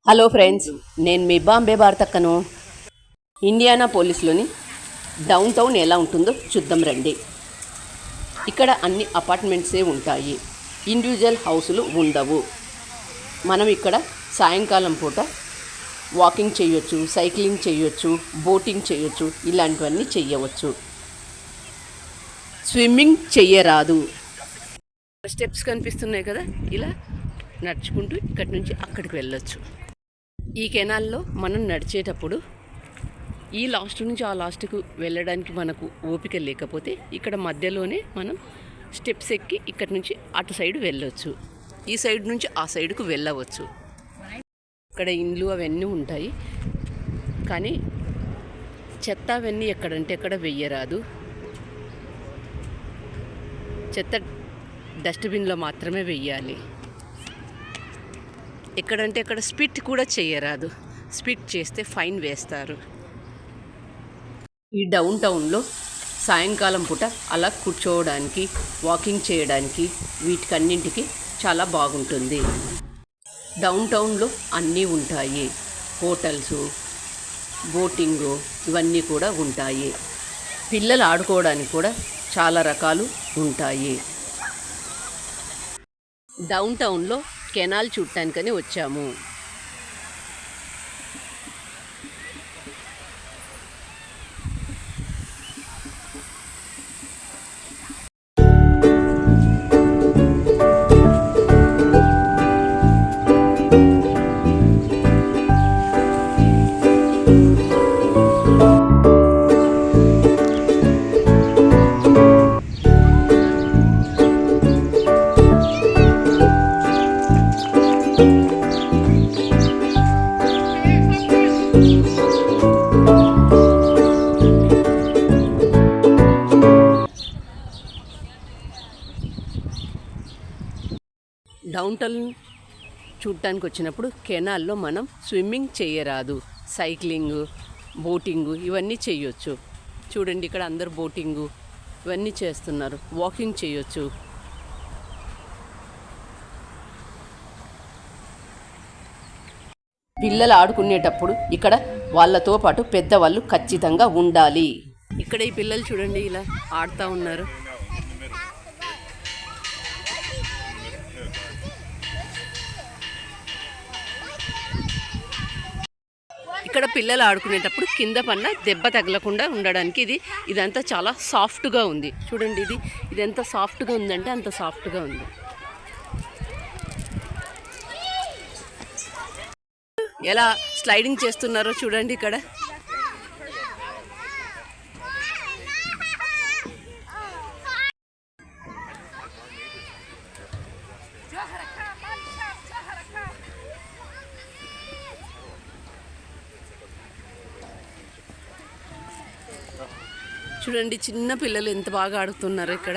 Hello friends, నేను మీ Bombay భారతక్కను. Indiana పోలీస్లోని down town ఎలా ఉంటుందో చూద్దాం రండి. ఇక్కడ అన్ని అపార్ట్మెంట్సే ఉంటాయి, ఇండివిజువల్ హౌసులు ఉండవు. మనం ఇక్కడ సాయంకాలం పూట వాకింగ్ చేయొచ్చు, సైక్లింగ్ చేయొచ్చు, బోటింగ్ చేయొచ్చు, ఇలాంటివన్నీ చేయవచ్చు. స్విమ్మింగ్ చెయ్యరాదు. స్టెప్స్ కనిపిస్తున్నాయి కదా, ఇలా నడుచుకుంటూ ఇక్కడి నుంచి అక్కడికి వెళ్ళొచ్చు. ఈ కెనాల్లో మనం నడిచేటప్పుడు ఈ లాస్ట్ నుంచి ఆ లాస్ట్కు వెళ్ళడానికి మనకు ఓపిక లేకపోతే ఇక్కడ మధ్యలోనే మనం స్టెప్స్ ఎక్కి ఇక్కడి నుంచి అటు సైడ్ వెళ్ళవచ్చు, ఈ సైడ్ నుంచి ఆ సైడ్కు వెళ్ళవచ్చు. ఇక్కడ ఇండ్లు అవన్నీ ఉంటాయి, కానీ చెత్త అవన్నీ ఎక్కడంటే ఎక్కడ వెయ్యరాదు. చెత్త డస్ట్బిన్లో మాత్రమే వెయ్యాలి. ఎక్కడంటే అక్కడ స్పిట్ కూడా చేయరాదు. స్పిట్ చేస్తే ఫైన్ వేస్తారు. ఈ డౌన్ టౌన్లో సాయంకాలం పూట అలా కూర్చోవడానికి, వాకింగ్ చేయడానికి, వీటికన్నింటికి చాలా బాగుంటుంది. డౌన్ టౌన్లో అన్నీ ఉంటాయి, హోటల్సు, బోటింగు ఇవన్నీ కూడా ఉంటాయి. పిల్లలు ఆడుకోవడానికి కూడా చాలా రకాలు ఉంటాయి. డౌన్ టౌన్లో కెనాల్ చూడటానికని వచ్చాము. డౌన్ టౌన్ చూడటానికి వచ్చినప్పుడు కెనాల్లో మనం స్విమ్మింగ్ చేయరాదు. సైక్లింగు, బోటింగు ఇవన్నీ చేయొచ్చు. చూడండి, ఇక్కడ అందరు బోటింగు ఇవన్నీ చేస్తున్నారు. వాకింగ్ చేయొచ్చు. పిల్లలు ఆడుకునేటప్పుడు ఇక్కడ వాళ్ళతో పాటు పెద్దవాళ్ళు ఖచ్చితంగా ఉండాలి. ఇక్కడ ఈ పిల్లలు చూడండి, ఇలా ఆడుతూ ఉన్నారు. ఇక్కడ పిల్లలు ఆడుకునేటప్పుడు కింద పన్న దెబ్బ తగలకుండా ఉండడానికి ఇదంతా చాలా సాఫ్ట్గా ఉంది. చూడండి, ఇది ఎంత సాఫ్ట్గా ఉందంటే అంత సాఫ్ట్గా ఉంది. ఎలా స్లైడింగ్ చేస్తున్నారో చూడండి. ఇక్కడ చూడండి, చిన్న పిల్లలు ఎంత బాగా ఆడుతున్నారు. ఇక్కడ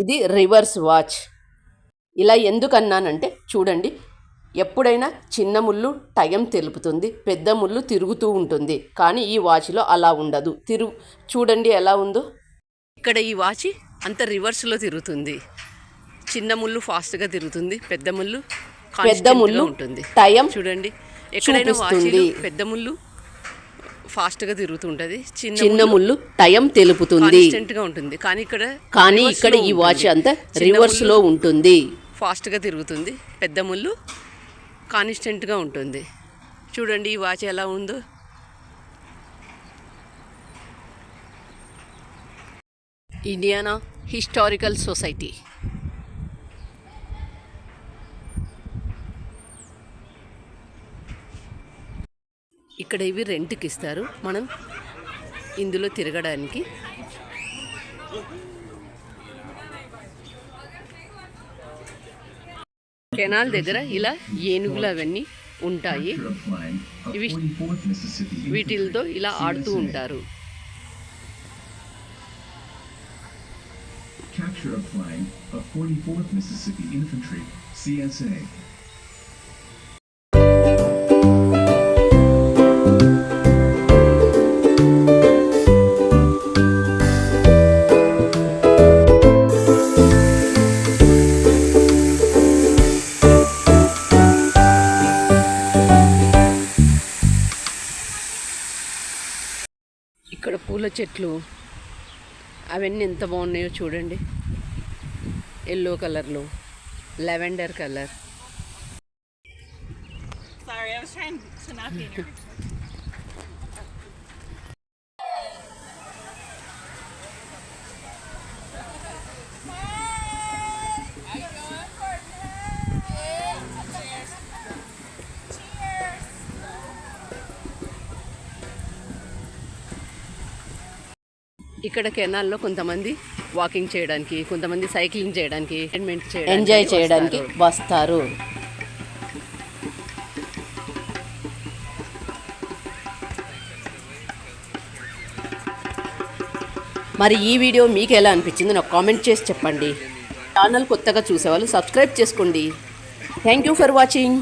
ఇది రివర్స్ వాచ్. ఇలా ఎందుకన్నానంటే చూడండి, ఎప్పుడైనా చిన్న ముళ్ళు టైం తెలుపుతుంది, పెద్ద ముళ్ళు తిరుగుతూ ఉంటుంది. కానీ ఈ వాచ్లో అలా ఉండదు. చూడండి ఎలా ఉందో. ఇక్కడ ఈ వాచ్ అంత రివర్స్లో తిరుగుతుంది. చిన్న ముళ్ళు ఫాస్ట్గా తిరుగుతుంది, పెద్ద ముళ్ళు ఉంటుంది. టైం చూడండి, ఎక్కడైనా వాచ్ పెద్ద ముళ్ళు ఫాస్ట్గా తిరుగుతుంటుంది, చిన్న ముళ్ళు టైం తెలుపుతుంది, కాన్స్టెంట్గా ఉంటుంది. కానీ ఇక్కడ ఈ వాచ్ అంతా రివర్స్లో ఉంటుంది. ఫాస్ట్గా తిరుగుతుంది, పెద్ద ముళ్ళు కాన్స్టెంట్గా ఉంటుంది. చూడండి ఈ వాచ్ ఎలా ఉందో. Indiana historical society. ఇక్కడ ఇవి రెంట్కి ఇస్తారు, మనం ఇందులో తిరగడానికి. కెనాల్ దగ్గర ఇలా ఏనుగులు అవన్నీ ఉంటాయి. వీటితో ఇలా ఆడుతూ ఉంటారు. capture of flag of 44th Mississippi Infantry, CSA. ఇక్కడ పూల చెట్లు అవన్నీ ఎంత బాగున్నాయో చూడండి. ఎల్లో కలర్లో, lavender colour. Sorry, I was trying to not be in your picture. ఇక్కడ కెనాల్లో కొంతమంది వాకింగ్ చేయడానికి, కొంతమంది సైక్లింగ్ చేయడానికి, ఎంజాయ్ చేయడానికి వస్తారు. మరి ఈ వీడియో మీకు ఎలా అనిపించిందో నాకు కామెంట్ చేసి చెప్పండి. ఛానల్ కొత్తగా చూసేవాళ్ళు సబ్స్క్రైబ్ చేసుకోండి. Thank you for watching.